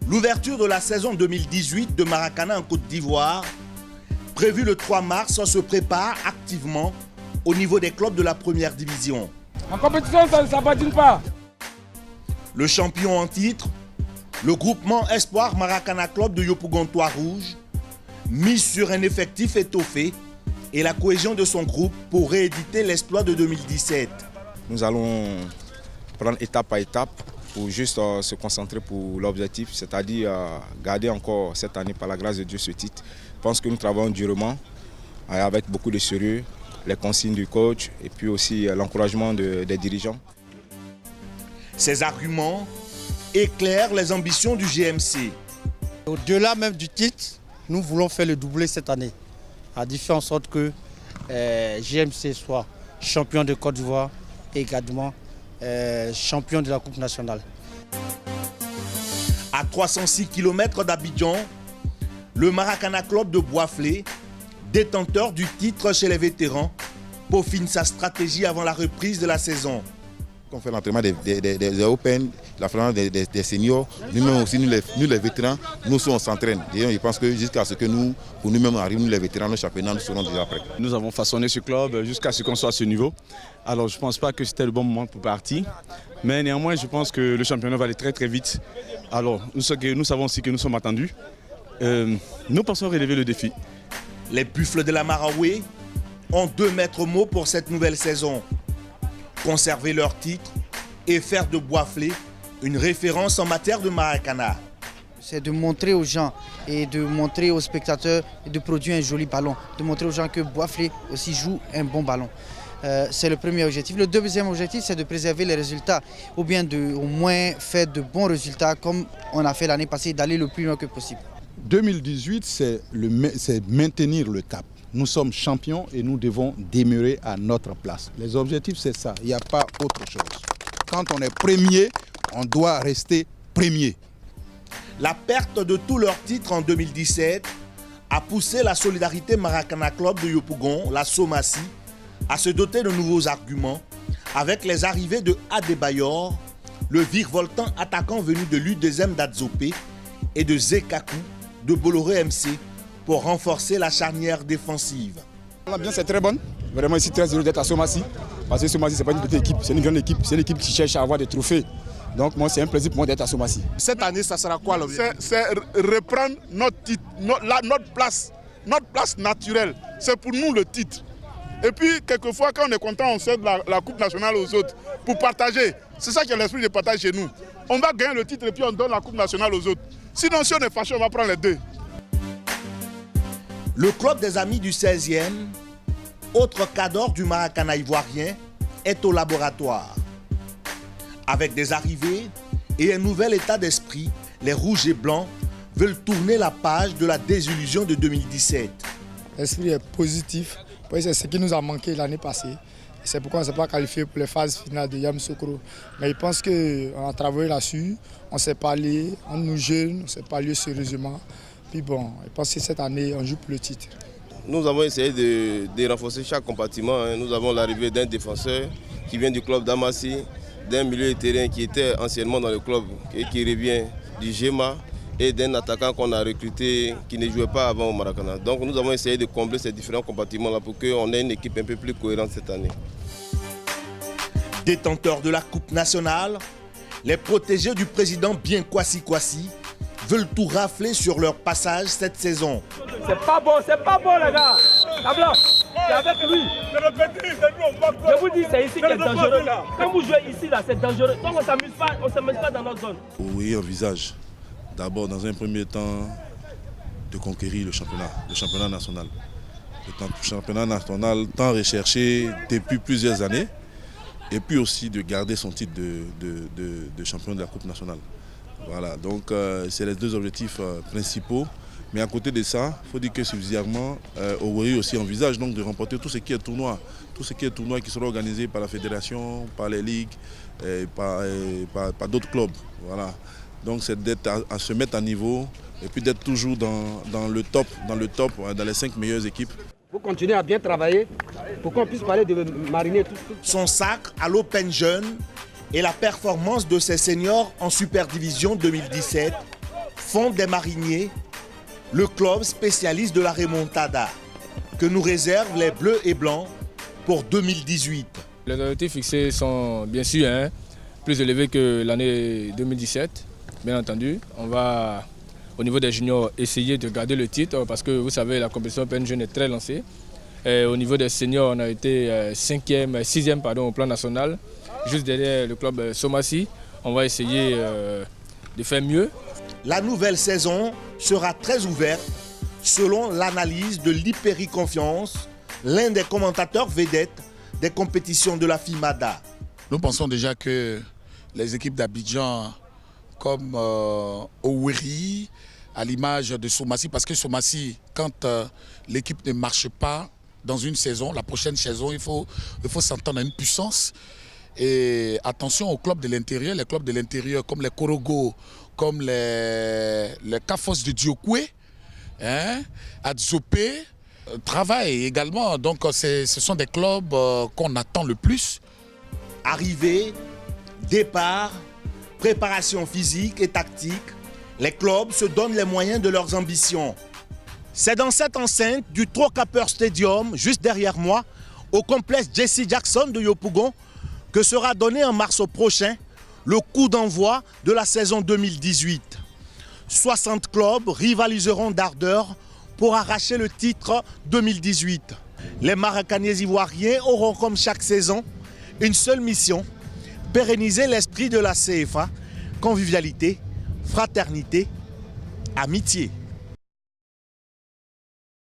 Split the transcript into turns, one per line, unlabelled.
L'ouverture de la saison 2018 de Maracana en Côte d'Ivoire, prévue le 3 mars, se prépare activement au niveau des clubs de la première division.
En compétition, ça ne s'abandonne pas.
Le champion en titre, le groupement Espoir Maracana Club de Yopougon-Trois-Rouges, mise sur un effectif étoffé et la cohésion de son groupe pour rééditer l'exploit de 2017.
Nous allons prendre étape par étape pour juste se concentrer pour l'objectif, c'est-à-dire garder encore cette année par la grâce de Dieu ce titre. Je pense que nous travaillons durement avec beaucoup de sérieux, les consignes du coach et puis aussi l'encouragement des dirigeants.
Ces arguments éclairent les ambitions du GMC.
Au-delà même du titre, nous voulons faire le doublé cette année, à faire en sorte que GMC soit champion de Côte d'Ivoire et également champion de la Coupe nationale.
À 306 km d'Abidjan, le Maracana Club de Boisflé, détenteur du titre chez les vétérans, peaufine sa stratégie avant la reprise de la saison.
On fait l'entraînement des Open, la finale des seniors, nous-mêmes aussi, nous les vétérans, nous on s'entraîne. Je pense que jusqu'à ce que nous, pour nous-mêmes arriver, nous les vétérans, nos championnats, nous serons déjà prêts.
Nous avons façonné ce club jusqu'à ce qu'on soit à ce niveau. Alors je ne pense pas que c'était le bon moment pour partir. Mais néanmoins, je pense que le championnat va aller très très vite. Alors nous savons aussi que nous sommes attendus. Nous pensons relever le défi.
Les Buffles de la Maraoué ont 2 maîtres mots pour cette nouvelle saison. Conserver leur titre et faire de Boisflé une référence en matière de Maracana.
C'est de montrer aux gens et de montrer aux spectateurs et de produire un joli ballon. De montrer aux gens que Boisflé aussi joue un bon ballon. C'est le premier objectif. Le deuxième objectif, c'est de préserver les résultats ou bien de au moins faire de bons résultats comme on a fait l'année passée, d'aller le plus loin que possible.
2018, c'est maintenir le cap. Nous sommes champions et nous devons demeurer à notre place. Les objectifs, c'est ça. Il n'y a pas autre chose. Quand on est premier, on doit rester premier.
La perte de tous leurs titres en 2017 a poussé la Solidarité Maracana Club de Yopougon, la Somassi, à se doter de nouveaux arguments avec les arrivées de Adebayor, le virevoltant attaquant venu de l'U2M d'Adzopé et de Zekaku de Bolloré MC, pour renforcer la charnière défensive.
L'ambiance est très bonne. Vraiment ici très heureux d'être à Somassi. Parce que Somassi, ce n'est pas une petite équipe, c'est une grande équipe. C'est une équipe qui cherche à avoir des trophées. Donc moi, c'est un plaisir pour moi d'être à Somassi.
Cette année, ça sera quoi l'objectif? C'est reprendre notre titre, notre place naturelle. C'est pour nous le titre. Et puis, quelquefois, quand on est content, on cède la Coupe nationale aux autres pour partager. C'est ça qui est l'esprit de partage chez nous. On va gagner le titre et puis on donne la Coupe nationale aux autres. Sinon, si on est fâché, on va prendre les deux.
Le club des amis du 16e, autre cadre du Maracana ivoirien, est au laboratoire. Avec des arrivées et un nouvel état d'esprit, les Rouges et Blancs veulent tourner la page de la désillusion de 2017.
L'esprit est positif, c'est ce qui nous a manqué l'année passée. C'est pourquoi on ne s'est pas qualifié pour les phases finales de Yamoussoukro. Mais je pense qu'on a travaillé là-dessus, on s'est parlé, entre nous jeunes, on s'est parlé sérieusement. Puis bon, je pense que cette année, on joue pour le titre.
Nous avons essayé de renforcer chaque compartiment. Nous avons l'arrivée d'un défenseur qui vient du club d'Amassi, d'un milieu de terrain qui était anciennement dans le club et qui revient du GEMA et d'un attaquant qu'on a recruté qui ne jouait pas avant au Maracana. Donc nous avons essayé de combler ces différents compartiments-là pour qu'on ait une équipe un peu plus cohérente cette année.
Détenteurs de la Coupe nationale, les protégés du président Bien Kwasi Kwasi veulent tout rafler sur leur passage cette saison.
C'est pas bon les gars. Tabla, c'est avec lui. Je vous dis, c'est ici qui est dangereux. Quand vous jouez ici, là, c'est dangereux. Donc on ne s'amuse pas dans notre zone.
Oui, envisage d'abord, dans un premier temps, de conquérir le championnat national. Le championnat national tant recherché depuis plusieurs années, et puis aussi de garder son titre de champion de la Coupe nationale. Voilà, donc c'est les deux objectifs principaux. Mais à côté de ça, il faut dire que subsidiairement, Oweri aussi envisage donc de remporter tout ce qui est tournoi. Tout ce qui est tournoi qui sera organisé par la fédération, par les ligues, et par d'autres clubs. Voilà. Donc c'est d'être à se mettre à niveau et puis d'être toujours dans le top, dans les 5 meilleures équipes.
Vous continuez à bien travailler pour qu'on puisse parler de mariner tout.
Son sacre à l'Open Jeune et la performance de ses seniors en Super Division 2017 Font des Mariniers, le club spécialiste de la remontada, que nous réservent les Bleus et Blancs pour 2018.
Les objectifs fixés sont bien sûr plus élevés que l'année 2017, bien entendu. On va, au niveau des juniors, essayer de garder le titre parce que vous savez, la compétition européenne jeune est très lancée. Et au niveau des seniors, on a été 6e au plan national, juste derrière le club Somassi. On va essayer de faire mieux.
La nouvelle saison sera très ouverte selon l'analyse de l'Hyperi Confiance, l'un des commentateurs vedettes des compétitions de la FIMADA.
Nous pensons déjà que les équipes d'Abidjan comme Owerri, à l'image de Somassi, parce que Somassi, quand l'équipe ne marche pas dans une saison, la prochaine saison, il faut s'entendre à une puissance. Et attention aux clubs de l'intérieur, les clubs de l'intérieur comme les Korogo, comme les Cafos de Diokwe, Adzopé, travaillent également. Donc ce sont des clubs qu'on attend le plus.
Arrivée, départ, préparation physique et tactique, les clubs se donnent les moyens de leurs ambitions. C'est dans cette enceinte du Trocapper Stadium, juste derrière moi, au complexe Jesse Jackson de Yopougon, que sera donné en mars prochain le coup d'envoi de la saison 2018. 60 clubs rivaliseront d'ardeur pour arracher le titre 2018. Les Maracaniers ivoiriens auront comme chaque saison une seule mission, pérenniser l'esprit de la CFA, convivialité, fraternité, amitié.